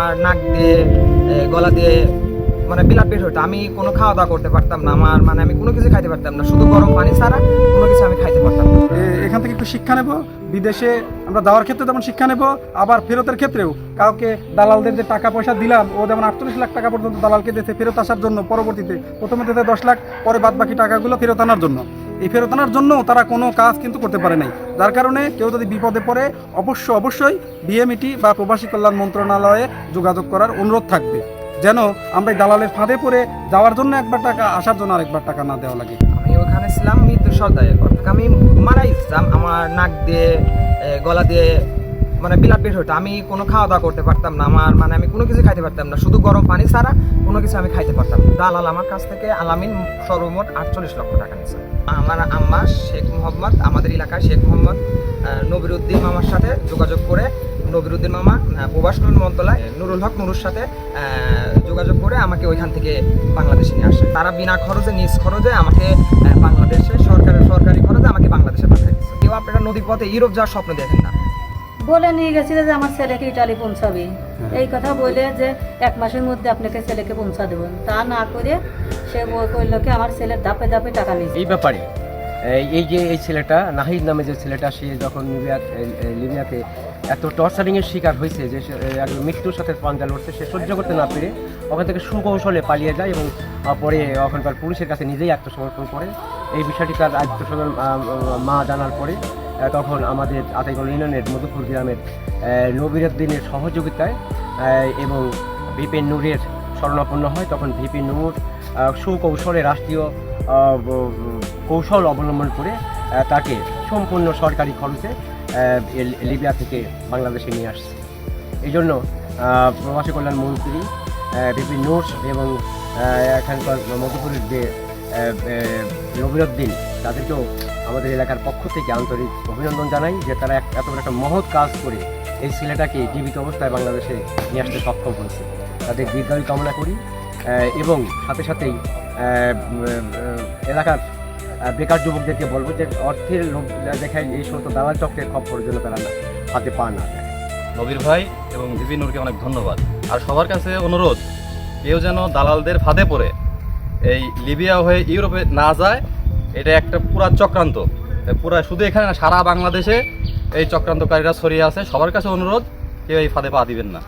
আমার নাক দিয়ে গলা দিয়ে মানে বিলাপ বের হতো। আমি কোনো খাওয়া দাওয়া করতে পারতাম না, আমি কোনো কিছু খাইতে পারতাম না, শুধু গরম পানি ছাড়া কোনো কিছু আমি খাইতে পারতাম না। এখান থেকে একটু শিক্ষা নেব, বিদেশে আমরা যাওয়ার ক্ষেত্রে যেমন শিক্ষা নেব, আবার ফেরতের ক্ষেত্রেও কাউকে দালালদের যে টাকা পয়সা দিলাম, ও যেমন 48 লাখ টাকা পর্যন্ত দালালকে দিয়েছে ফেরত আসার জন্য, পরবর্তীতে প্রথমে দিতে 10 লাখ, পরে বাদ বাকি টাকাগুলো ফেরত আনার জন্য। এই ফেরত আনার জন্য তারা কোনো কাজ কিন্তু করতে পারে নাই, যার কারণে কেউ যদি বিপদে পড়ে অবশ্যই বিএমইটি বা প্রবাসী কল্যাণ মন্ত্রণালয়ে যোগাযোগ করার অনুরোধ থাকবে, যেন আমরা এই দালালের ফাঁদে পড়ে যাওয়ার জন্য একবার টাকা, আসার জন্য আরেকবার টাকা না দেওয়া লাগে। আমি ওখানে ছিলাম মৃত্যুর সজ্জায়, অর্থাৎ আমি মারাই যেতাম। আমার নাক দিয়ে গলা দিয়ে মানে বিলাপ বের হতো। আমি কোনো খাওয়া দাওয়া করতে পারতাম না, আমি কোনো কিছু খাইতে পারতাম না, শুধু গরম পানি ছাড়া কোনো কিছু আমি খাইতে পারতাম না। দালাল আমার কাছ থেকে আলামিন সর্বমোট 48 লক্ষ টাকা নিয়েছে। আমার আম্মা শেখ মোহাম্মদ, আমাদের এলাকায় শেখ মোহাম্মদ নবিরুদ্দিন মামার সাথে যোগাযোগ করে, নবিরুদ্দিন মামা প্রবাসী কল্যাণ মন্ত্রণালয় নুরুল হক নুরুর সাথে যোগাযোগ করে আমাকে ওইখান থেকে বাংলাদেশে নিয়ে আসে। তারা বিনা খরচে, নিজ খরচে আমাকে বাংলাদেশে সরকারি খরচে আমাকে বাংলাদেশে পাঠিয়ে দিচ্ছে। কেউ আপনারা নদীর পথে ইউরোপ যাওয়ার স্বপ্ন দেখেন না। বলে নিয়ে গেছিল যে আমার ছেলেকে ইটালি পৌঁছাবে, এই কথা বলে যে 1 মাসের মধ্যে আপনাকে ছেলেকে পৌঁছা দেবেন, তা না করে সে কইল কি আমার ছেলের ধাপে ধাপে টাকা নিয়েছে। এই ব্যাপারে এই ছেলেটা নাহিদ নামে যে ছেলেটা, সে যখন লিবিয়াতে এত টর্চারিংয়ের শিকার হয়েছে যে একদম মৃত্যুর সাথে পাঞ্জা লড়ছে, সে সহ্য করতে না পেরে ওখান থেকে সুকৌশলে পালিয়ে যায় এবং পরে ওখানকার পুলিশের কাছে নিজেই আত্মসমর্পণ করে। এই বিষয়টি তার আত্মসমর্পণ মা জানার পরে তখন আমাদের আতাইগঞ্জ ইউনিয়নের মধুপুর গ্রামের নবিরুদ্দিনের সহযোগিতায় এবং ভিপি নূরের শরণাপন্ন হয়। তখন ভিপি নূর সুকৌশলে রাষ্ট্রীয় কৌশল অবলম্বন করে তাকে সম্পূর্ণ সরকারি খরচে লিবিয়া থেকে বাংলাদেশে নিয়ে আসছে। এই জন্য প্রবাসী কল্যাণ মন্ত্রী ভিপি নূর এবং এখানকার মধুপুরের যে নবিরুদ্দিন, তাদেরকেও আমাদের এলাকার পক্ষ থেকে আন্তরিক অভিনন্দন জানাই যে তারা এত বড় একটা মহৎ কাজ করে এই ছেলেটাকে জীবিত অবস্থায় বাংলাদেশে নিয়ে আসতে সক্ষম হয়েছে। তাদের দীর্ঘায়ু কামনা করি এবং সাথে সাথেই এলাকার বেকার যুবকদেরকে বলবো যে অর্থের লোভ দেখায় এই সমস্ত দালাল চক্রের খপ্পরের জন্য তারা হাতে পা না দেয়। নবীর ভাই এবং ভিপি নূরকে অনেক ধন্যবাদ। আর সবার কাছে অনুরোধ, কেউ যেন দালালদের ফাঁদে পড়ে এই লিবিয়া হয়ে ইউরোপে না যায়। এটা একটা পুরা চক্রান্ত, শুধু এখানে না, সারা বাংলাদেশে এই চক্রান্তকারীরা ছড়িয়ে আছে। সবার কাছে অনুরোধ, কেউ এই ফাঁদে পা দিবেন না।